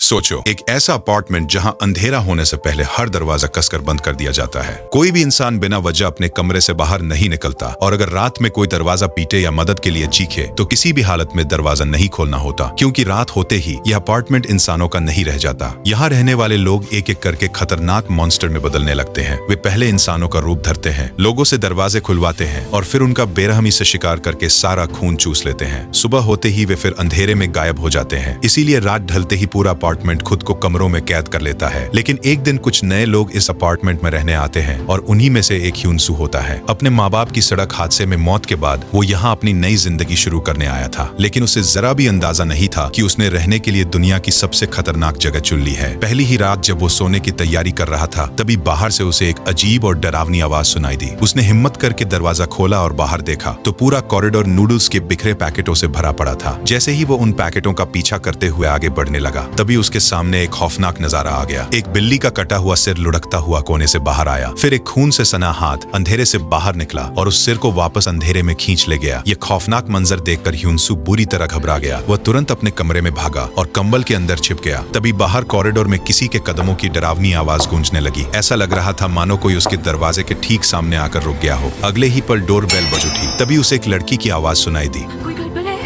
सोचो, एक ऐसा अपार्टमेंट जहां अंधेरा होने से पहले हर दरवाजा कसकर बंद कर दिया जाता है। कोई भी इंसान बिना वजह अपने कमरे से बाहर नहीं निकलता और अगर रात में कोई दरवाजा पीटे या मदद के लिए चीखे तो किसी भी हालत में दरवाजा नहीं खोलना होता, क्योंकि रात होते ही यह अपार्टमेंट इंसानों का नहीं रह जाता। यहाँ रहने वाले लोग एक एक करके खतरनाक मॉन्स्टर में बदलने लगते हैं। वे पहले इंसानों का रूप धरते हैं, लोगों से दरवाजे खुलवाते हैं और फिर उनका बेरहमी से शिकार करके सारा खून चूस लेते हैं। सुबह होते ही वे फिर अंधेरे में गायब हो जाते हैं। इसीलिए रात ढलते ही पूरा अपार्टमेंट खुद को कमरों में कैद कर लेता है। लेकिन एक दिन कुछ नए लोग इस अपार्टमेंट में रहने आते हैं और उन्हीं में से एक ह्यूनसू होता है। अपने माँ बाप की सड़क हादसे में मौत के बाद वो यहाँ अपनी नई जिंदगी शुरू करने आया था, लेकिन उसे जरा भी अंदाजा नहीं था कि उसने रहने के लिए दुनिया की सबसे खतरनाक जगह चुन ली है। पहली ही रात जब वो सोने की तैयारी कर रहा था तभी बाहर से उसे एक अजीब और डरावनी आवाज सुनाई दी। उसने हिम्मत करके दरवाजा खोला और बाहर देखा तो पूरा कॉरिडोर नूडल्स के बिखरे पैकेटों से भरा पड़ा था। जैसे ही वो उन पैकेटों का पीछा करते हुए आगे बढ़ने लगा तभी उसके सामने एक खौफनाक नजारा आ गया। एक बिल्ली का कटा हुआ सिर लुढ़कता हुआ कोने से बाहर आया, फिर एक खून से सना हाथ अंधेरे से बाहर निकला और उस सिर को वापस अंधेरे में खींच ले गया। ये खौफनाक मंजर देखकर ह्यूनसू बुरी तरह घबरा गया। वह तुरंत अपने कमरे में भागा और कंबल के अंदर छिप गया। तभी बाहर कॉरिडोर में किसी के कदमों की डरावनी आवाज गूंजने लगी। ऐसा लग रहा था मानो कोई उसके दरवाजे के ठीक सामने आकर रुक गया हो। अगले ही पल डोर बेल बज उठी। तभी उसे एक लड़की की आवाज सुनाई दी। कोई गड़बड़ है?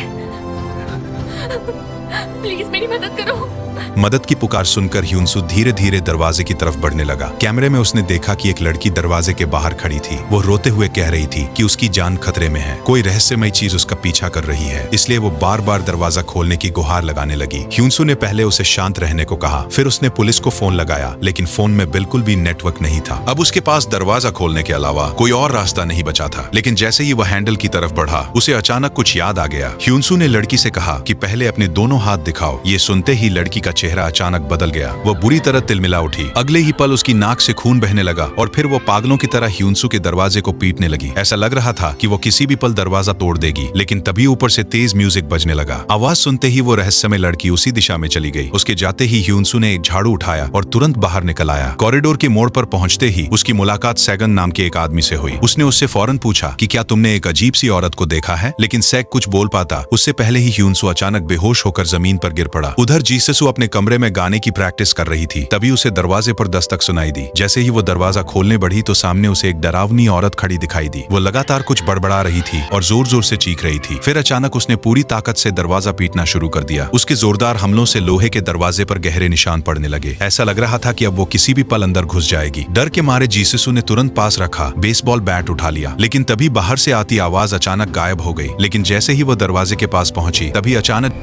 प्लीज मेरी मदद करो। मदद की पुकार सुनकर ह्यूनसू धीरे धीरे दरवाजे की तरफ बढ़ने लगा। कैमरे में उसने देखा कि एक लड़की दरवाजे के बाहर खड़ी थी। वो रोते हुए कह रही थी कि उसकी जान खतरे में है, कोई रहस्यमय चीज उसका पीछा कर रही है। इसलिए वो बार बार दरवाजा खोलने की गुहार लगाने लगी। ह्यूनसू ने पहले उसे शांत रहने को कहा, फिर उसने पुलिस को फोन लगाया, लेकिन फोन में बिल्कुल भी नेटवर्क नहीं था। अब उसके पास दरवाजा खोलने के अलावा कोई और रास्ता नहीं बचा था। लेकिन जैसे ही वह हैंडल की तरफ बढ़ा उसे अचानक कुछ याद आ गया। ह्यूनसू ने लड़की से कहा कि पहले अपने दोनों हाथ दिखाओ। ये सुनते ही लड़की का चेहरा अचानक बदल गया। वो बुरी तरह तिलमिला उठी। अगले ही पल उसकी नाक से खून बहने लगा और फिर वो पागलों की तरह ह्यूनसू के दरवाजे को पीटने लगी। ऐसा लग रहा था कि वो किसी भी पल दरवाजा तोड़ देगी। लेकिन तभी ऊपर से तेज म्यूजिक बजने लगा। आवाज सुनते ही वो रहस्यमय लड़की उसी दिशा में चली गई। उसके जाते ही ह्यूनसू ने एक झाड़ू उठाया और तुरंत बाहर निकल आया। कॉरिडोर के मोड़ पर पहुंचते ही उसकी मुलाकात सैगन नाम के एक आदमी से हुई। उसने उससे फौरन पूछा कि क्या तुमने एक अजीब सी औरत को देखा है? लेकिन सैग कुछ बोल पाता उससे पहले ही ह्यूनसू अचानक बेहोश होकर जमीन पर गिर पड़ा। उधर जीससू अपने कमरे में गाने की प्रैक्टिस कर रही थी। तभी उसे दरवाजे पर दस्तक सुनाई दी। जैसे ही वो दरवाजा खोलने बढ़ी तो सामने उसे एक डरावनी औरत खड़ी दिखाई दी। वो लगातार कुछ बड़बड़ा रही थी और जोर जोर से चीख रही थी। फिर अचानक उसने पूरी ताकत से दरवाजा पीटना शुरू कर दिया। उसके जोरदार हमलों से लोहे के दरवाजे पर गहरे निशान पड़ने लगे। ऐसा लग रहा था कि अब वो किसी भी पल अंदर घुस जाएगी। डर के मारे जीससू ने तुरंत पास रखा बेसबॉल बैट उठा लिया। लेकिन तभी बाहर से आती आवाज अचानक गायब हो गई। लेकिन जैसे ही वो दरवाजे के पास पहुंची तभी अचानक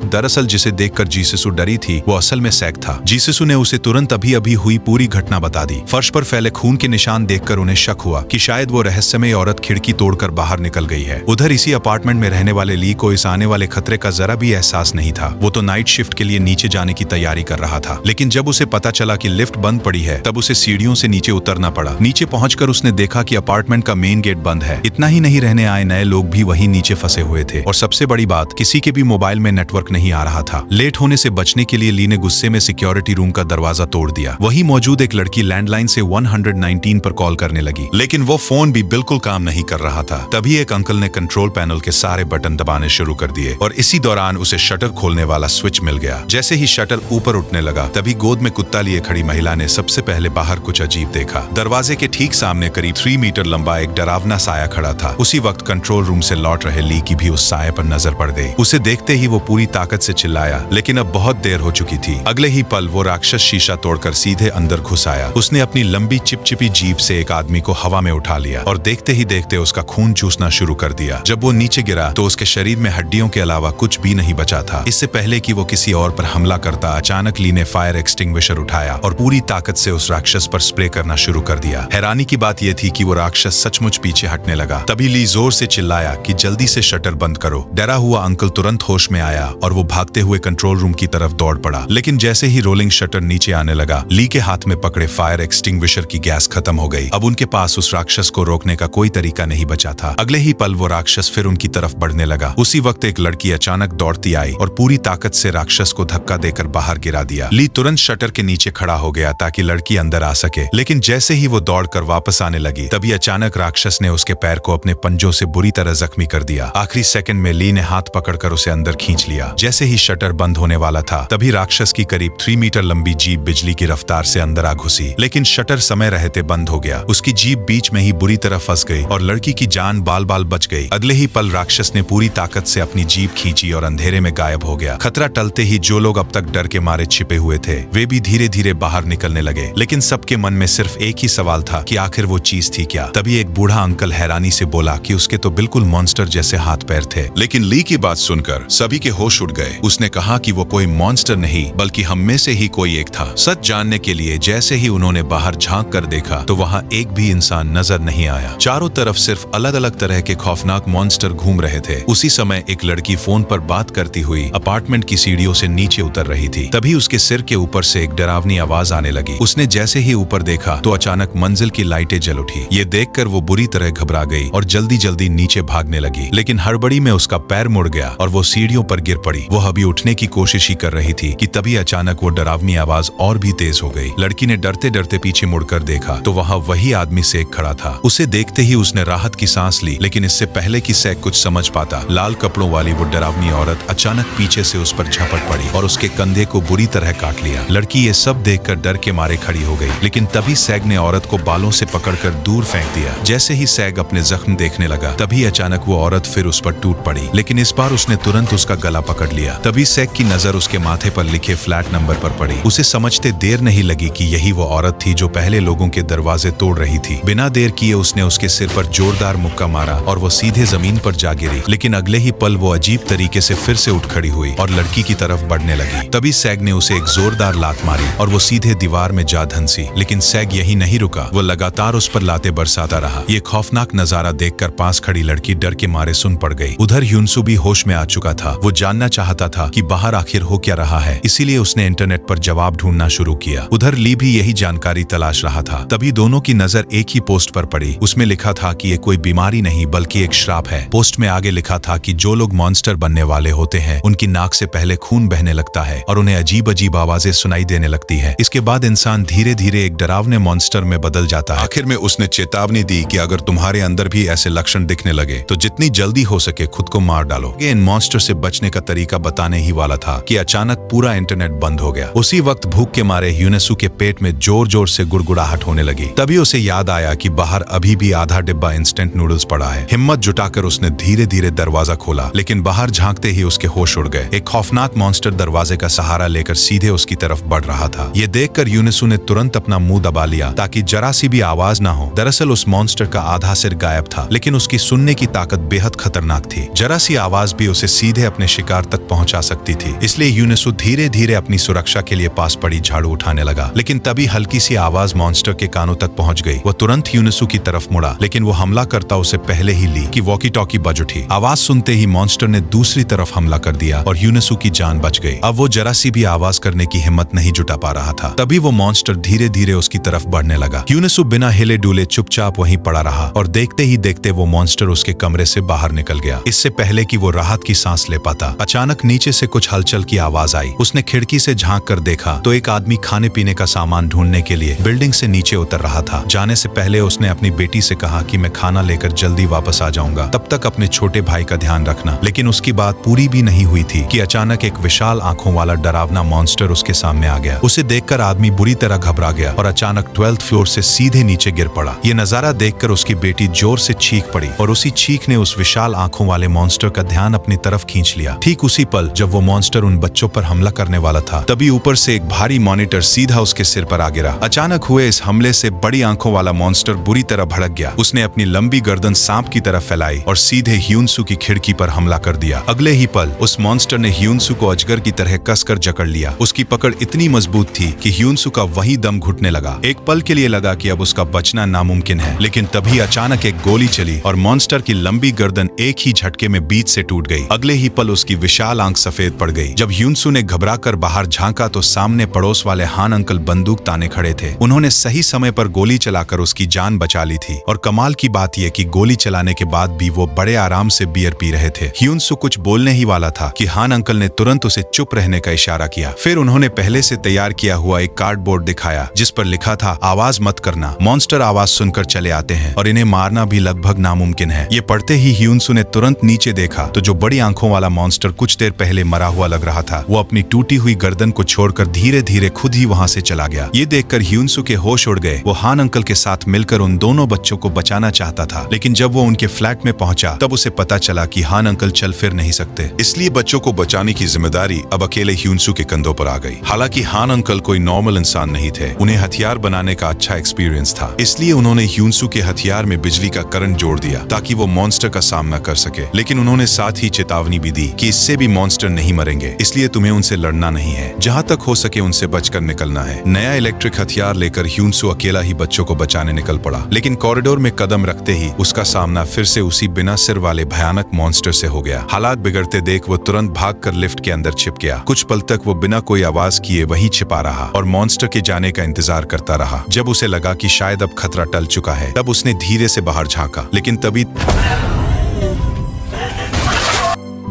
दरअसल जिसे देखकर जीससू डरी थी वो असल में सैग था। जीससू ने उसे तुरंत अभी अभी हुई पूरी घटना बता दी। फर्श पर फैले खून के निशान देखकर उन्हें शक हुआ कि शायद वो रहस्यमय औरत खिड़की तोड़कर बाहर निकल गई है। उधर इसी अपार्टमेंट में रहने वाले ली को इस आने वाले खतरे का जरा भी एहसास नहीं था। वो तो नाइट शिफ्ट के लिए नीचे जाने की तैयारी कर रहा था। लेकिन जब उसे पता चला कि लिफ्ट बंद पड़ी है तब उसे सीढ़ियों से नीचे उतरना पड़ा। नीचे पहुंचकर उसने देखा कि अपार्टमेंट का मेन गेट बंद है। इतना ही नहीं, रहने आए नए लोग भी वहीं नीचे फंसे हुए थे और सबसे बड़ी बात, किसी के भी मोबाइल में नेटवर्क नहीं आ रहा था। लेट होने से बचने के लिए ली ने गुस्से में सिक्योरिटी रूम का दरवाजा तोड़ दिया। वहीं मौजूद एक लड़की लैंडलाइन से 119 पर कॉल करने लगी, लेकिन वो फोन भी बिल्कुल काम नहीं कर रहा था। तभी एक अंकल ने कंट्रोल पैनल के सारे बटन दबाने शुरू कर दिए और इसी दौरान उसे शटर खोलने वाला स्विच मिल गया। जैसे ही शटर ऊपर उठने लगा तभी गोद में कुत्ता लिए खड़ी महिला ने सबसे पहले बाहर कुछ अजीब देखा। दरवाजे के ठीक सामने करीब 3 मीटर लंबा एक डरावना साया खड़ा था। उसी वक्त कंट्रोल रूम से लौट रहे ली की भी उस साये पर नजर पड़ गई। उसे देखते ही वो पूरी ताकत से चिल्लाया, लेकिन अब बहुत देर हो चुकी थी। अगले ही पल वो राक्षस शीशा तोड़कर सीधे अंदर घुस आया। उसने अपनी लंबी चिपचिपी जीभ से एक आदमी को हवा में उठा लिया और देखते ही देखते उसका खून चूसना शुरू कर दिया। जब वो नीचे गिरा तो उसके शरीर में हड्डियों के अलावा कुछ भी नहीं बचा था। इससे पहले कि वो किसी और पर हमला करता अचानक ली ने फायर एक्सटिंग्विशर उठाया और पूरी ताकत से उस राक्षस पर स्प्रे करना शुरू कर दिया। हैरानी की बात यह थी कि वो राक्षस सचमुच पीछे हटने लगा। तभी ली जोर से चिल्लाया कि जल्दी से शटर बंद करो। डरा हुआ अंकल तुरंत होश में आया और वो भागते हुए कंट्रोल रूम की तरफ दौड़ पड़ा। लेकिन जैसे ही रोलिंग शटर नीचे आने लगा ली के हाथ में पकड़े फायर एक्सटिंग्विशर की गैस खत्म हो गई। अब उनके पास उस राक्षस को रोकने का कोई तरीका नहीं बचा था। अगले ही पल वो राक्षस फिर उनकी तरफ बढ़ने लगा। उसी वक्त एक लड़की अचानक दौड़ती आई और पूरी ताकत से राक्षस को धक्का देकर बाहर गिरा दिया। ली तुरंत शटर के नीचे खड़ा हो गया ताकि लड़की अंदर आ सके। लेकिन जैसे ही वो दौड़कर वापस आने लगी तभी अचानक राक्षस ने उसके पैर को अपने पंजों से बुरी तरह जख्मी कर दिया। आखिरी सेकंड में ली ने हाथ पकड़कर उसे अंदर खींच लिया। जैसे ही शटर बंद होने वाला था तभी राक्षस की करीब 3 मीटर लंबी जीप बिजली की रफ्तार से अंदर आ घुसी, लेकिन शटर समय रहते बंद हो गया। उसकी जीप बीच में ही बुरी तरह फंस गई और लड़की की जान बाल बाल बच गई। अगले ही पल राक्षस ने पूरी ताकत से अपनी जीप खींची और अंधेरे में गायब हो गया। खतरा टलते ही जो लोग अब तक डर के मारे छिपे हुए थे वे भी धीरे धीरे बाहर निकलने लगे, लेकिन सबके मन में सिर्फ एक ही सवाल था कि आखिर वो चीज थी क्या। तभी एक बूढ़ा अंकल हैरानी से बोला कि उसके तो बिल्कुल मॉन्स्टर जैसे हाथ पैर थे। लेकिन ली की बात सुनकर सभी के होश उड़ गए। उसने कहा कि वो कोई मॉन्स्टर नहीं बल्कि हम में से ही कोई एक था। सच जानने के लिए जैसे ही उन्होंने बाहर झांक कर देखा तो वहाँ एक भी इंसान नजर नहीं आया। चारों तरफ सिर्फ अलग अलग तरह के खौफनाक मॉन्स्टर घूम रहे थे। उसी समय एक लड़की फोन पर बात करती हुई अपार्टमेंट की सीढ़ियों से नीचे उतर रही थी। तभी उसके सिर के ऊपर से एक डरावनी आवाज आने लगी। उसने जैसे ही ऊपर देखा तो अचानक मंजिल की लाइटें जल उठी। ये देखकर वो बुरी तरह घबरा गई और जल्दी जल्दी नीचे भागने लगी, लेकिन हड़बड़ी में उसका पैर मुड़ गया और वो सीढ़ियों पर गिर पड़ी। वो अभी उठने की कोशिश ही कर रही थी कि तभी अचानक वो डरावनी आवाज और भी तेज हो गई। लड़की ने डरते डरते पीछे मुड़कर देखा तो वहाँ वही आदमी सैग खड़ा था। उसे देखते ही उसने राहत की सांस ली, लेकिन इससे पहले कि सैग कुछ समझ पाता, लाल कपड़ों वाली वो डरावनी औरत अचानक पीछे से उस पर झपट पड़ी और उसके कंधे को बुरी तरह काट लिया। लड़की ये सब देखकर डर के मारे खड़ी हो गई, लेकिन तभी सैग ने औरत को बालों से पकड़कर दूर फेंक दिया। जैसे ही सैग अपने जख्म देखने लगा तभी अचानक वो औरत फिर उस पर टूट पड़ी, लेकिन इस बार उसने तुरंत उसका गला पकड़ लिया। तभी सैग की नजर उसके माथे पर लिखे फ्लैट नंबर पर पड़ी। उसे समझते देर नहीं लगी कि यही वो औरत थी जो पहले लोगों के दरवाजे तोड़ रही थी। बिना देर किए उसने उसके सिर पर जोरदार मुक्का मारा और वो सीधे जमीन पर जा गिरी, लेकिन अगले ही पल वो अजीब तरीके से फिर से उठ खड़ी हुई और लड़की की तरफ बढ़ने लगी। तभी सैग ने उसे एक जोरदार लात मारी और वो सीधे दीवार में जा धंसी, लेकिन सैग यही नहीं रुका। वो लगातार उस पर लातें बरसाता रहा। ये खौफनाक नजारा देखकर पास खड़ी लड़की डर के मारे सुन पड़ गई। उधर ह्यूनसू भी होश में आ चुका था। वो जानना चाहता था कि बाहर आखिर हो क्या रहा है, इसीलिए उसने इंटरनेट पर जवाब ढूंढना शुरू किया। उधर ली भी यही जानकारी तलाश रहा था। तभी दोनों की नजर एक ही पोस्ट पर पड़ी। उसमें लिखा था कि ये कोई बीमारी नहीं बल्कि एक श्राप है। पोस्ट में आगे लिखा था कि जो लोग मॉन्स्टर बनने वाले होते हैं उनकी नाक से पहले खून बहने लगता है और उन्हें अजीब अजीब आवाजें सुनाई देने लगती है। इसके बाद इंसान धीरे धीरे एक डरावने मॉन्स्टर में बदल जाता है। आखिर में उसने चेतावनी दी कि अगर तुम्हारे अंदर भी ऐसे लक्षण दिखने लगे तो जितनी जल्दी हो सके खुद को मार डालो। ये इन मॉन्स्टर से बचने का तरीका बताने ही वाला था कि अचानक पूरा इंटरनेट बंद हो गया। उसी वक्त भूख के मारे ह्यूनेसू के पेट में जोर जोर से गुड़गुड़ाहट होने लगी। तभी उसे याद आया कि बाहर अभी भी आधा डिब्बा इंस्टेंट नूडल्स पड़ा है। हिम्मत जुटाकर उसने धीरे धीरे दरवाजा खोला, लेकिन बाहर झांकते ही उसके होश उड़ गए। एक खौफनाक मॉन्स्टर दरवाजे का सहारा लेकर सीधे उसकी तरफ बढ़ रहा था। ये देखकर ह्यूनेसू ने तुरंत अपना मुंह दबा लिया ताकि जरा सी भी आवाज ना हो। दरअसल उस मॉन्स्टर का आधा सिर गायब था, लेकिन उसकी सुनने की ताकत बेहद खतरनाक थी। जरा सी आवाज भी उसे सीधे अपने शिकार तक पहुंचा सकती थी। इसलिए ह्यूनेसू धीरे धीरे अपनी सुरक्षा के लिए पास पड़ी झाड़ू उठाने लगा, लेकिन तभी हल्की सी आवाज मॉन्स्टर के कानों तक पहुंच गई। वो तुरंत ह्यूनेसू की तरफ मुड़ा, लेकिन वो हमला करता उसे पहले ही ली कि वॉकी टॉकी बज उठी। आवाज सुनते ही मॉन्स्टर ने दूसरी तरफ हमला कर दिया और ह्यूनेसू की जान बच गई। अब वो जरा सी भी आवाज करने की हिम्मत नहीं जुटा पा रहा था। तभी वो मॉन्स्टर धीरे धीरे उसकी तरफ बढ़ने लगा। ह्यूनेसू बिना हिले डुले चुपचाप वहीं पड़ा रहा और देखते ही देखते वो मॉन्स्टर उसके कमरे से बाहर निकल गया। इससे पहले कि वो राहत की सांस ले पाता, अचानक नीचे से कुछ हलचल की आवाज आई। उसने खिड़की से झांक कर देखा तो एक आदमी खाने पीने का सामान ढूंढने के लिए बिल्डिंग से नीचे उतर रहा था। जाने से पहले उसने अपनी बेटी से कहा कि मैं खाना लेकर जल्दी वापस आ जाऊंगा, तब तक अपने छोटे भाई का ध्यान रखना। लेकिन उसकी बात पूरी भी नहीं हुई थी कि अचानक एक विशाल आंखों वाला डरावना मॉन्स्टर उसके सामने आ गया। उसे देखकर आदमी बुरी तरह घबरा गया और अचानक 12th फ्लोर से सीधे नीचे गिर पड़ा। ये नजारा देखकर उसकी बेटी जोर से चीख पड़ी और उसी चीख ने उस विशाल आंखों वाले मॉन्स्टर का ध्यान अपनी तरफ खींच लिया। ठीक उसी पल जब वो मॉन्स्टर उन बच्चों पर हमला करने वाला था, तभी ऊपर से एक भारी मॉनिटर सीधा उसके सिर पर आ गिरा। अचानक हुए इस हमले से बड़ी आंखों वाला मॉन्स्टर बुरी तरह भड़क गया। उसने अपनी लंबी गर्दन सांप की तरफ फैलाई और सीधे ह्यूनसू की खिड़की पर हमला कर दिया। अगले ही पल उस मॉन्स्टर ने ह्यूनसू को अजगर की तरह कसकर जकड़ लिया। उसकी पकड़ इतनी मजबूत थी कि ह्यूनसू का वही दम घुटने लगा। एक पल के लिए लगा कि अब उसका बचना नामुमकिन है, लेकिन तभी अचानक एक गोली चली और मॉन्स्टर की लंबी गर्दन एक ही झटके में बीच से टूट गई। अगले ही पल उसकी विशाल आंख सफेद पड़ गई। जब ह्यूनसू ने घबराकर बाहर झांका तो सामने पड़ोस वाले हान अंकल बंदूक ताने खड़े थे। उन्होंने सही समय पर गोली चलाकर उसकी जान बचा ली थी और कमाल की बात यह कि गोली चलाने के बाद भी वो बड़े आराम से बियर पी रहे थे। ह्यूनसू कुछ बोलने ही वाला था कि हान अंकल ने तुरंत उसे चुप रहने का इशारा किया। फिर उन्होंने पहले से तैयार किया हुआ एक कार्डबोर्ड दिखाया जिस पर लिखा था, आवाज मत करना, मॉन्स्टर आवाज सुनकर चले आते हैं और इन्हें मारना भी लगभग नामुमकिन है। ये पढ़ते ही ह्यूनसू ने तुरंत नीचे देखा तो जो बड़ी आंखों वाला मॉन्स्टर कुछ कुछ देर पहले मरा हुआ लग रहा था, वो अपनी टूटी हुई गर्दन को छोड़कर धीरे धीरे खुद ही वहाँ से चला गया। ये देखकर ह्यूनसू के होश उड़ गए। वो हान अंकल के साथ मिलकर उन दोनों बच्चों को बचाना चाहता था, लेकिन जब वो उनके फ्लैट में पहुंचा तब उसे पता चला कि हान अंकल चल फिर नहीं सकते। इसलिए बच्चों को बचाने की जिम्मेदारी अब अकेले ह्यूनसू के कंधों पर आ गई। हालांकि हान अंकल कोई नॉर्मल इंसान नहीं थे, उन्हें हथियार बनाने का अच्छा एक्सपीरियंस था, इसलिए उन्होंने ह्यूनसू के हथियार में बिजली का करंट जोड़ दिया ताकि वो मॉन्स्टर का सामना कर सके। लेकिन उन्होंने साथ ही चेतावनी भी दी कि इससे भी मॉन्स्टर नहीं मरेंगे, इसलिए तुम्हें उनसे लड़ना नहीं है, जहां तक हो सके उनसे बचकर निकलना है। नया इलेक्ट्रिक हथियार लेकर ह्यूनसू अकेला ही बच्चों को बचाने निकल पड़ा, लेकिन कॉरिडोर में कदम रखते ही उसका सामना फिर से उसी बिना सिर वाले भयानक मॉन्स्टर से हो गया। हालात बिगड़ते देख वो तुरंत भागकर लिफ्ट के अंदर छिप गया। कुछ पल तक वो बिना कोई आवाज किए वहीं छिपा रहा और मॉन्स्टर के जाने का इंतजार करता रहा। जब उसे लगा कि शायद अब खतरा टल चुका है, तब उसने धीरे से बाहर झांका, लेकिन तभी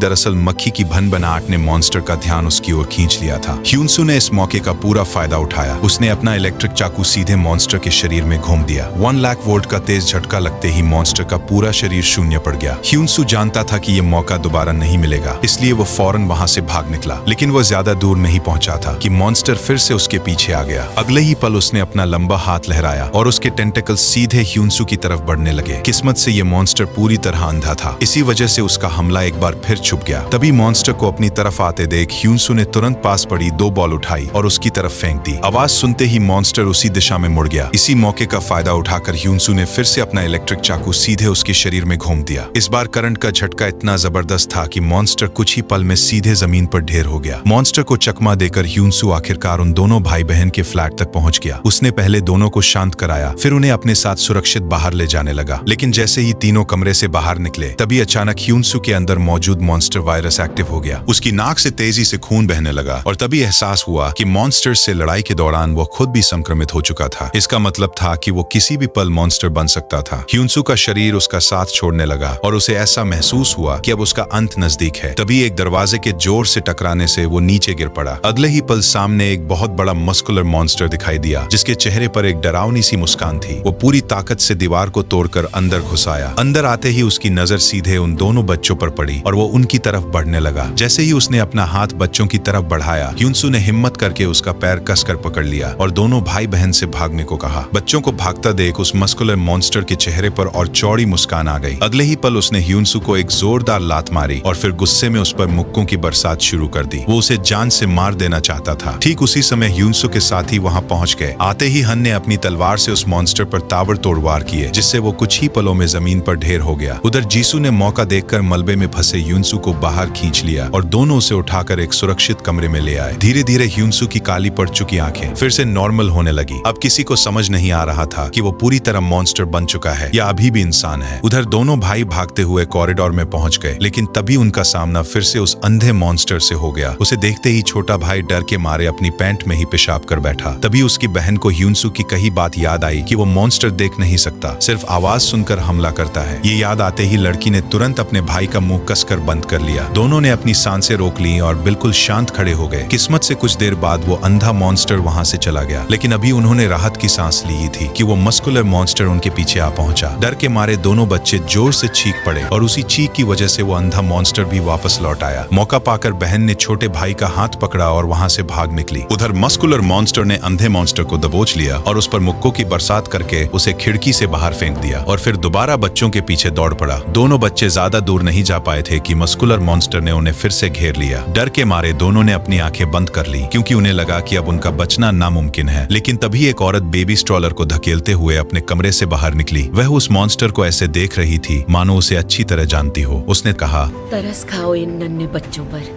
दरअसल मक्खी की भनभनाहट ने मॉन्स्टर का ध्यान उसकी ओर खींच लिया था। ह्यूनसू ने इस मौके का पूरा फायदा उठाया। उसने अपना इलेक्ट्रिक चाकू सीधे मॉन्स्टर के शरीर में घूम दिया। 1 लाख वोल्ट का तेज झटका लगते ही मॉन्स्टर का पूरा शरीर शून्य पड़ गया। ह्यूनसू जानता था कि ये मौका दोबारा नहीं मिलेगा, इसलिए वो फौरन वहां से भाग निकला, लेकिन वो ज्यादा दूर नहीं पहुंचा था कि मॉन्स्टर फिर से उसके पीछे आ गया। अगले ही पल उसने अपना लंबा हाथ लहराया और उसके टेंटेकल सीधे ह्यूनसू की तरफ बढ़ने लगे। किस्मत से ये मॉन्स्टर पूरी तरह अंधा था, इसी वजह से उसका हमला एक बार फिर छुप गया। तभी मॉन्स्टर को अपनी तरफ आते देख ह्यूनसू ने तुरंत पास पड़ी 2 बॉल उठाई और उसकी तरफ फेंक दी। आवाज सुनते ही मॉन्स्टर उसी दिशा में मुड़ गया। इसी मौके का फायदा उठाकर ह्यूनसू ने फिर से अपना इलेक्ट्रिक चाकू सीधे उसके शरीर में घूम दिया। इस बार करंट का झटका इतना जबरदस्त था कि मॉन्स्टर कुछ ही पल में सीधे जमीन पर ढेर हो गया। मॉन्स्टर को चकमा देकर ह्यूनसू आखिरकार उन दोनों भाई बहन के फ्लैट तक पहुंच गया। उसने पहले दोनों को शांत कराया, फिर उन्हें अपने साथ सुरक्षित बाहर ले जाने लगा। लेकिन जैसे ही तीनों कमरे से बाहर निकले, तभी अचानक ह्यूनसू के अंदर मौजूद मॉन्स्टर वायरस एक्टिव हो गया। उसकी नाक से तेजी से खून बहने लगा और तभी एहसास हुआ कि मॉन्स्टर से लड़ाई के दौरान वो खुद भी संक्रमित हो चुका था। इसका मतलब था कि वो किसी भी पल मॉन्स्टर बन सकता था। ह्यूनसू का शरीर उसका साथ छोड़ने लगा और उसे ऐसा महसूस हुआ कि अब उसका अंत नजदीक है। तभी एक दरवाजे के जोर से टकराने से वो नीचे गिर पड़ा। अगले ही पल सामने एक बहुत बड़ा मस्कुलर मॉन्स्टर दिखाई दिया, जिसके चेहरे पर एक डरावनी सी मुस्कान थी। वो पूरी ताकत से दीवार को तोड़कर अंदर घुस आया। अंदर आते ही उसकी नजर सीधे उन दोनों बच्चों पर पड़ी और वो उनकी तरफ बढ़ने लगा। जैसे ही उसने अपना हाथ बच्चों की तरफ बढ़ाया, ह्यूनसू ने हिम्मत करके उसका पैर कसकर पकड़ लिया और दोनों भाई बहन से भागने को कहा। बच्चों को भागता देख उस मस्कुलर मॉन्स्टर के चेहरे पर और चौड़ी मुस्कान आ गई। अगले ही पल उसने ह्यूनसू को एक जोरदार लात मारी और फिर गुस्से में उस पर मुक्कों की बरसात शुरू कर दी। वो उसे जान से मार देना चाहता था। ठीक उसी समय ह्यूनसू के साथी वहां पहुंच गए। आते ही हन ने अपनी तलवार से उस मॉन्स्टर पर ताबड़तोड़ वार किए, जिससे वो कुछ ही पलों में जमीन पर ढेर हो गया। उधर जीसू ने मौका देखकर मलबे में फंसे ह्यूनसू को बाहर खींच लिया और दोनों उसे उठाकर एक सुरक्षित कमरे में ले आए। धीरे धीरे ह्यूनसू की काली पड़ चुकी आंखें फिर से नॉर्मल होने लगी। अब किसी को समझ नहीं आ रहा था कि वो पूरी तरह मॉन्स्टर बन चुका है या अभी भी इंसान है। उधर दोनों भाई भागते हुए कॉरिडोर में पहुंच गए, लेकिन तभी उनका सामना फिर से उस अंधे मॉन्स्टर से हो गया। उसे देखते ही छोटा भाई डर के मारे अपनी पैंट में ही पेशाब कर बैठा। तभी उसकी बहन को ह्यूनसू की कही बात याद आई कि वो मॉन्स्टर देख नहीं सकता, सिर्फ आवाज सुनकर हमला करता है। ये याद आते ही लड़की ने तुरंत अपने भाई का मुंह कसकर बंद कर लिया। दोनों ने अपनी सांसें रोक ली और बिल्कुल शांत खड़े हो गए। किस्मत से कुछ देर बाद वो अंधा मॉन्स्टर वहां से चला गया, लेकिन अभी उन्होंने राहत की सांस ली थी कि वो मस्कुलर मॉन्स्टर उनके पीछे आ पहुंचा। डर के मारे दोनों बच्चे जोर से चीख पड़े और उसी चीख की वजह से वो अंधा मॉन्स्टर भी वापस लौट आया। मौका पाकर बहन ने छोटे भाई का हाथ पकड़ा और वहां से भाग निकली। उधर मस्कुलर मॉन्स्टर ने अंधे मॉन्स्टर को दबोच लिया और उस पर मुक्कों की बरसात करके उसे खिड़की से बाहर फेंक दिया और फिर दोबारा बच्चों के पीछे दौड़ पड़ा। दोनों बच्चे ज्यादा दूर नहीं जा पाए थे कि मस्कुलर मॉन्स्टर ने उन्हें फिर से घेर लिया। डर के मारे दोनों ने अपनी आंखें बंद कर ली, क्योंकि उन्हें लगा कि अब उनका बचना नामुमकिन है। लेकिन तभी एक औरत बेबी स्ट्रॉलर को धकेलते हुए अपने कमरे से बाहर निकली। वह उस मॉन्स्टर को ऐसे देख रही थी मानो उसे अच्छी तरह जानती हो। उसने कहा, तरस खाओ इन नन्हे बच्चों पर,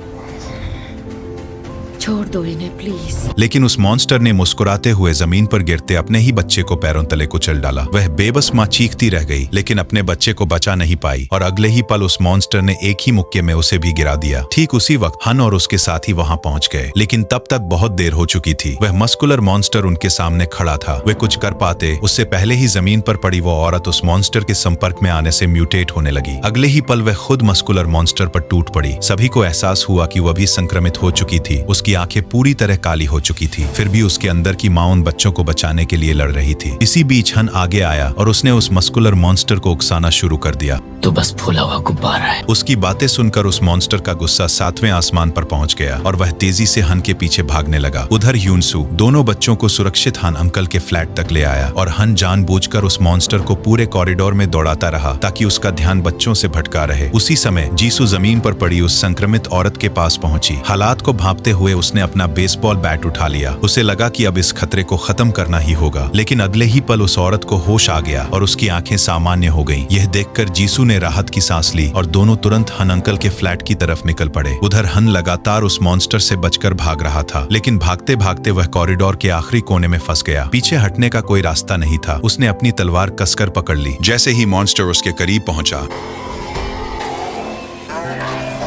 छोड़ दो इन्हें प्लीज। लेकिन उस मॉन्स्टर ने मुस्कुराते हुए जमीन पर गिरते अपने ही बच्चे को पैरों तले कुचल डाला। वह बेबस मां चीखती रह गई, लेकिन अपने बच्चे को बचा नहीं पाई और अगले ही पल उस मॉन्स्टर ने एक ही मुक्के में उसे भी गिरा दिया। ठीक उसी वक्त हन और उसके साथी वहां पहुंच गए, लेकिन तब तक बहुत देर हो चुकी थी। वह मस्कुलर मॉन्स्टर उनके सामने खड़ा था। वे कुछ कर पाते उससे पहले ही जमीन पर पड़ी वो औरत उस मॉन्स्टर के संपर्क में आने से म्यूटेट होने लगी। अगले ही पल वह खुद मस्कुलर मॉन्स्टर पर टूट पड़ी। सभी को एहसास हुआ कि वह भी संक्रमित हो चुकी थी। उसकी उसकी आंखें पूरी तरह काली हो चुकी थी, फिर भी उसके अंदर की मां उन बच्चों को बचाने के लिए लड़ रही थी। इसी बीच हन आगे आया और उसने उस मस्कुलर मॉन्स्टर को उकसाना शुरू कर दिया। तो बस फूला हुआ गुब्बारा है। उसकी बातें सुनकर उस मॉन्स्टर का गुस्सा 7वें आसमान पर पहुंच गया और वह तेजी से हन के पीछे भागने लगा। उधर यूनसू दोनों बच्चों को सुरक्षित हन अंकल के फ्लैट तक ले आया और हन जानबूझकर उस मॉन्स्टर को पूरे कॉरिडोर में दौड़ाता रहा ताकि उसका ध्यान बच्चों से भटका रहे। उसी समय जीसू जमीन पर पड़ी उस संक्रमित औरत के पास पहुंची। हालात को भांपते हुए उसने अपना बेसबॉल बैट उठा लिया। उसे लगा कि अब इस खतरे को खत्म करना ही होगा, लेकिन अगले ही पल उस औरत को होश आ गया और उसकी आंखें सामान्य हो गईं। यह देखकर जीसू ने राहत की सांस ली और दोनों तुरंत हन अंकल के फ्लैट की तरफ निकल पड़े। उधर हन लगातार उस मॉन्स्टर से बचकर भाग रहा था, लेकिन भागते भागते वह कॉरिडोर के आखिरी कोने में फंस गया। पीछे हटने का कोई रास्ता नहीं था। उसने अपनी तलवार कसकर पकड़ ली। जैसे ही मॉन्स्टर उसके करीब पहुंचा,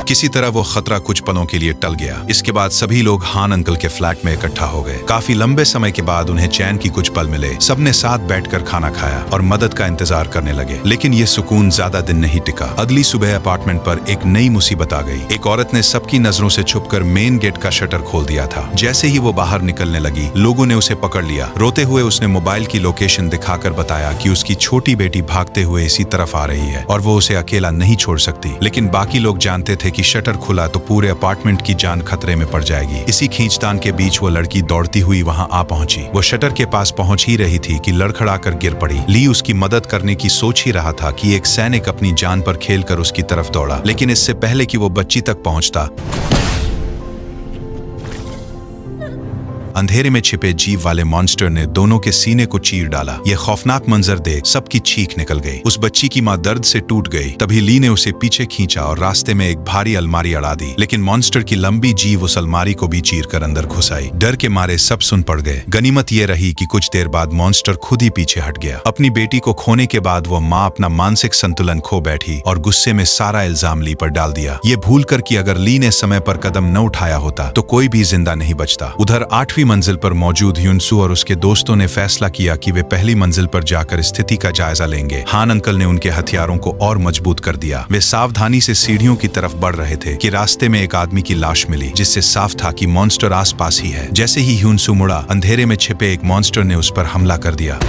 किसी तरह वो खतरा कुछ पलों के लिए टल गया। इसके बाद सभी लोग हान अंकल के फ्लैट में इकट्ठा हो गए। काफी लंबे समय के बाद उन्हें चैन की कुछ पल मिले। सबने साथ बैठकर खाना खाया और मदद का इंतजार करने लगे, लेकिन ये सुकून ज्यादा दिन नहीं टिका। अगली सुबह अपार्टमेंट पर एक नई मुसीबत आ गई। एक औरत ने सबकी नजरों से छुपकर मेन गेट का शटर खोल दिया था। जैसे ही वो बाहर निकलने लगी, लोगों ने उसे पकड़ लिया। रोते हुए उसने मोबाइल की लोकेशन दिखाकर बताया कि उसकी छोटी बेटी भागते हुए इसी तरफ आ रही है और वो उसे अकेला नहीं छोड़ सकती। लेकिन बाकी लोग जानते थे कि शटर खुला तो पूरे अपार्टमेंट की जान खतरे में पड़ जाएगी। इसी खींचतान के बीच वो लड़की दौड़ती हुई वहां आ पहुंची। वो शटर के पास पहुंच ही रही थी कि लड़खड़ाकर गिर पड़ी। ली उसकी मदद करने की सोच ही रहा था कि एक सैनिक अपनी जान पर खेलकर उसकी तरफ दौड़ा, लेकिन इससे पहले कि वो बच्ची तक पहुंचता, अंधेरे में छिपे जीव वाले मॉन्स्टर ने दोनों के सीने को चीर डाला। यह खौफनाक मंजर देख सबकी चीख निकल गई। उस बच्ची की मां दर्द से टूट गई। तभी ली ने उसे पीछे खींचा और रास्ते में एक भारी अलमारी अड़ा दी, लेकिन मॉन्स्टर की लंबी जीभ उस अलमारी को भी चीर कर अंदर घुस आई। डर के मारे सब सुन पड़ गए। गनीमत यह रही कि कुछ देर बाद मॉन्स्टर खुद ही पीछे हट गया। अपनी बेटी को खोने के बाद वो माँ अपना मानसिक संतुलन खो बैठी और गुस्से में सारा इल्जाम ली पर डाल दिया। ये भूल कर कि अगर ली ने समय पर कदम न उठाया होता तो कोई भी जिंदा नहीं बचता। उधर 8वीं मंजिल पर मौजूद यूनसू और उसके दोस्तों ने फैसला किया कि वे पहली मंजिल पर जाकर स्थिति का जायजा लेंगे। हान अंकल ने उनके हथियारों को और मजबूत कर दिया। वे सावधानी से सीढ़ियों की तरफ बढ़ रहे थे कि रास्ते में एक आदमी की लाश मिली, जिससे साफ था कि मॉन्स्टर आसपास ही है। जैसे ही यूनसू मुड़ा, अंधेरे में छिपे एक मॉन्स्टर ने उस पर हमला कर दिया।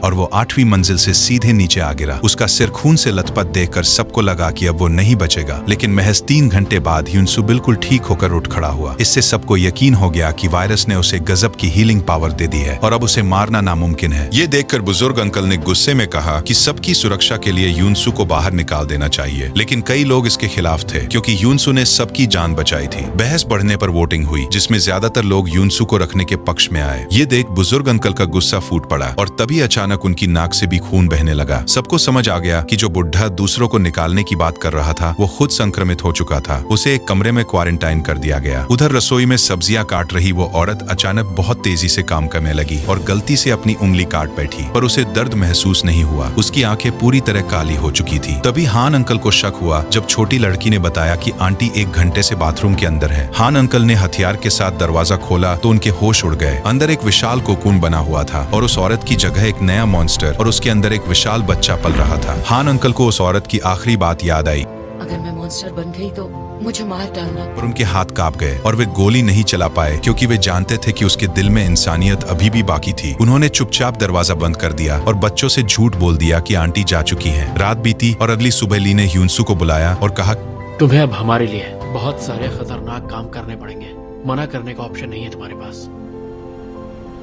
और वो 8वीं मंजिल से सीधे नीचे आ गिरा। उसका सिर खून से लथपथ देखकर सबको लगा कि अब वो नहीं बचेगा, लेकिन महज 3 घंटे बाद यूनसू बिल्कुल ठीक होकर उठ खड़ा हुआ। इससे सबको यकीन हो गया कि वायरस ने उसे गजब की हीलिंग पावर दे दी है और अब उसे मारना नामुमकिन है। ये देखकर बुजुर्ग अंकल ने गुस्से में कहा कि सबकी सुरक्षा के लिए यूनसू को बाहर निकाल देना चाहिए, लेकिन कई लोग इसके खिलाफ थे क्योंकि यूनसू ने सबकी जान बचाई थी। बहस बढ़ने पर वोटिंग हुई, जिसमें ज्यादातर लोग यूनसू को रखने के पक्ष में आए। ये देख बुजुर्ग अंकल का गुस्सा फूट पड़ा और तभी अचानक उनकी नाक से भी खून बहने लगा। सबको समझ आ गया कि जो बुढ़ा दूसरों को निकालने की बात कर रहा था वो खुद संक्रमित हो चुका था। उसे एक कमरे में क्वारंटाइन कर दिया गया। उधर रसोई में सब्जियां काट रही वो औरत अचानक बहुत तेजी से काम करने लगी और गलती से अपनी उंगली काट बैठी, पर उसे दर्द महसूस नहीं हुआ। उसकी आंखें पूरी तरह काली हो चुकी थी। तभी हान अंकल को शक हुआ जब छोटी लड़की ने बताया कि आंटी 1 घंटे से बाथरूम के अंदर है। हान अंकल ने हथियार के साथ दरवाजा खोला तो उनके होश उड़ गए। अंदर एक विशाल कोकून बना हुआ था और उस औरत की जगह एक नया मॉन्स्टर और उसके अंदर एक विशाल बच्चा पल रहा था। हान अंकल को उस औरत की आखिरी बात याद आई। अगर मैं मॉन्स्टर बन गई तो मुझे मार डालना। और उनके हाथ कांप गए और वे गोली नहीं चला पाए क्योंकि वे जानते थे कि उसके दिल में इंसानियत अभी भी बाकी थी। उन्होंने चुपचाप दरवाजा बंद कर दिया और बच्चों से झूठ बोल दिया कि आंटी जा चुकी हैं। रात बीती और अगली सुबह ली ने यूनसू को बुलाया और कहा, तुम्हें अब हमारे लिए बहुत सारे खतरनाक काम करने पड़ेंगे। मना करने का ऑप्शन नहीं है तुम्हारे पास।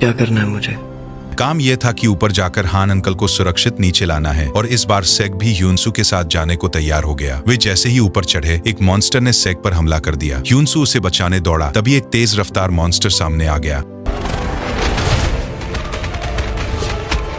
क्या करना है मुझे? काम यह था कि ऊपर जाकर हान अंकल को सुरक्षित नीचे लाना है और इस बार सेग भी यूनसू के साथ जाने को तैयार हो गया। वे जैसे ही ऊपर चढ़े, एक मॉन्स्टर ने सेग पर हमला कर दिया। यूनसू उसे बचाने दौड़ा, तभी एक तेज रफ्तार मॉन्स्टर सामने आ गया।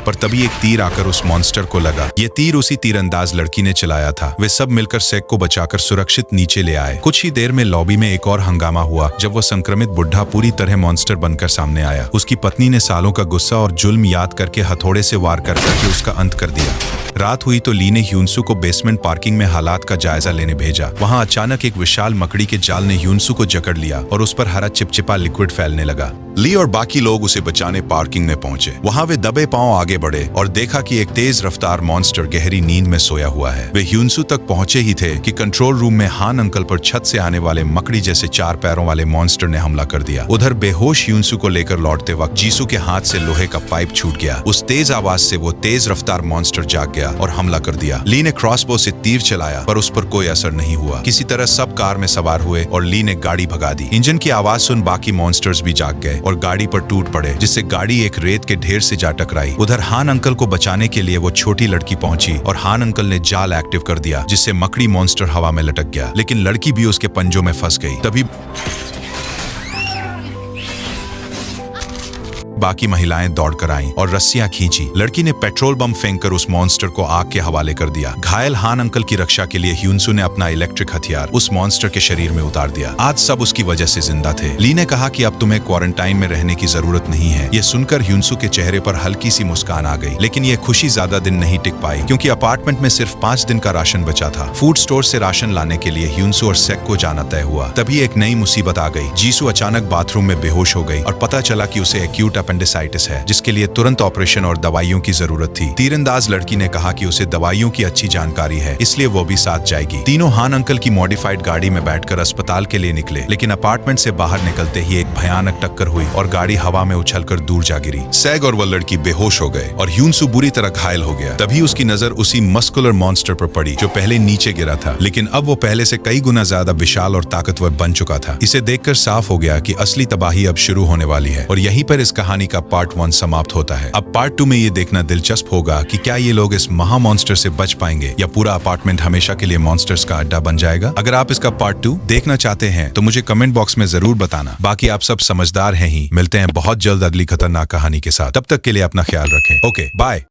पर तभी एक तीर आकर उस मॉन्स्टर को लगा। ये तीर उसी तीरंदाज लड़की ने चलाया था। वे सब मिलकर सेग को बचाकर सुरक्षित नीचे ले आए। कुछ ही देर में लॉबी में एक और हंगामा हुआ जब वो संक्रमित बुढ़ा पूरी तरह मॉन्स्टर बनकर सामने आया। उसकी पत्नी ने सालों का गुस्सा और जुल्म याद करके हथौड़े से वार करके उसका अंत कर दिया। रात हुई तो ली ने यूनसू को बेसमेंट पार्किंग में हालात का जायजा लेने भेजा। वहां अचानक एक विशाल मकड़ी के जाल ने यूनसू को जकड़ लिया और उस पर हरा चिपचिपा लिक्विड फैलने लगा। ली और बाकी लोग उसे बचाने पार्किंग में पहुंचे। वहां वे दबे पांव आगे बढ़े और देखा कि एक तेज रफ्तार मॉन्स्टर गहरी नींद में सोया हुआ है। वे ह्यूनसू तक पहुंचे ही थे कि कंट्रोल रूम में हान अंकल पर छत से आने वाले मकड़ी जैसे 4 पैरों वाले मॉन्स्टर ने हमला कर दिया। उधर बेहोश ह्यूनसू को लेकर लौटते वक्त जीसू के हाथ से लोहे का पाइप छूट गया। उस तेज आवाज से वो तेज रफ्तार मॉन्स्टर जाग गया और हमला कर दिया। ली ने क्रॉसबो से तीर चलाया पर उस पर कोई असर नहीं हुआ। किसी तरह सब कार में सवार हुए और ली ने गाड़ी भगा दी। इंजन की आवाज सुन बाकी मॉन्स्टर्स भी जाग गए और गाड़ी पर टूट पड़े, जिससे गाड़ी एक रेत के ढेर से जा टकराई। उधर हान अंकल को बचाने के लिए वो छोटी लड़की पहुंची और हान अंकल ने जाल एक्टिव कर दिया, जिससे मकड़ी मॉन्स्टर हवा में लटक गया, लेकिन लड़की भी उसके पंजों में फंस गई। तभी बाकी महिलाएं दौड़कर आईं और रस्सियां खींची। लड़की ने पेट्रोल बम फेंककर उस मॉन्स्टर को आग के हवाले कर दिया। घायल हान अंकल की रक्षा के लिए ह्यूनसू ने अपना इलेक्ट्रिक हथियार उस मॉन्स्टर के शरीर में उतार दिया। आज सब उसकी वजह से जिंदा थे। ली ने कहा कि अब तुम्हें क्वारंटाइन में रहने की जरूरत नहीं है। ये सुनकर ह्यूनसू के चेहरे पर हल्की सी मुस्कान आ गई, लेकिन ये खुशी ज्यादा दिन नहीं टिक पाई, क्योंकि अपार्टमेंट में सिर्फ 5 दिन का राशन बचा था। फूड स्टोर से राशन लाने के लिए ह्यूनसू और सेक को जाना तय हुआ। तभी एक नई मुसीबत आ गई। जीसू अचानक बाथरूम में बेहोश हो गई और पता चला कि उसे एक्यूट अपेंडिसाइटिस है, जिसके लिए तुरंत ऑपरेशन और दवाइयों की जरूरत थी। तीरंदाज लड़की ने कहा कि उसे दवाइयों की अच्छी जानकारी है, इसलिए वो भी साथ जाएगी। तीनों हान अंकल की मॉडिफाइड गाड़ी में बैठकर अस्पताल के लिए निकले, लेकिन अपार्टमेंट से बाहर निकलते ही एक भयानक टक्कर हुई और गाड़ी हवा में उछलकर दूर जा गिरी। सैग और वह लड़की बेहोश हो गए और ह्यूनसू बुरी तरह घायल हो गया। तभी उसकी नजर उसी मस्कुलर मॉन्स्टर पर पड़ी जो पहले नीचे गिरा था, लेकिन अब वो पहले से कई गुना ज्यादा विशाल और ताकतवर बन चुका था। इसे देखकर साफ हो गया कि असली तबाही अब शुरू होने वाली है। और यहीं पर इस कहानी का पार्ट 1 समाप्त होता है। अब पार्ट 2 में ये देखना दिलचस्प होगा कि क्या ये लोग इस महा मॉन्स्टर से बच पाएंगे या पूरा अपार्टमेंट हमेशा के लिए मॉन्स्टर्स का अड्डा बन जाएगा। अगर आप इसका पार्ट 2 देखना चाहते हैं तो मुझे कमेंट बॉक्स में जरूर बताना। बाकी आप सब समझदार हैं ही। मिलते हैं बहुत जल्द अगली खतरनाक कहानी के साथ। तब तक के लिए अपना ख्याल रखें। Okay, bye.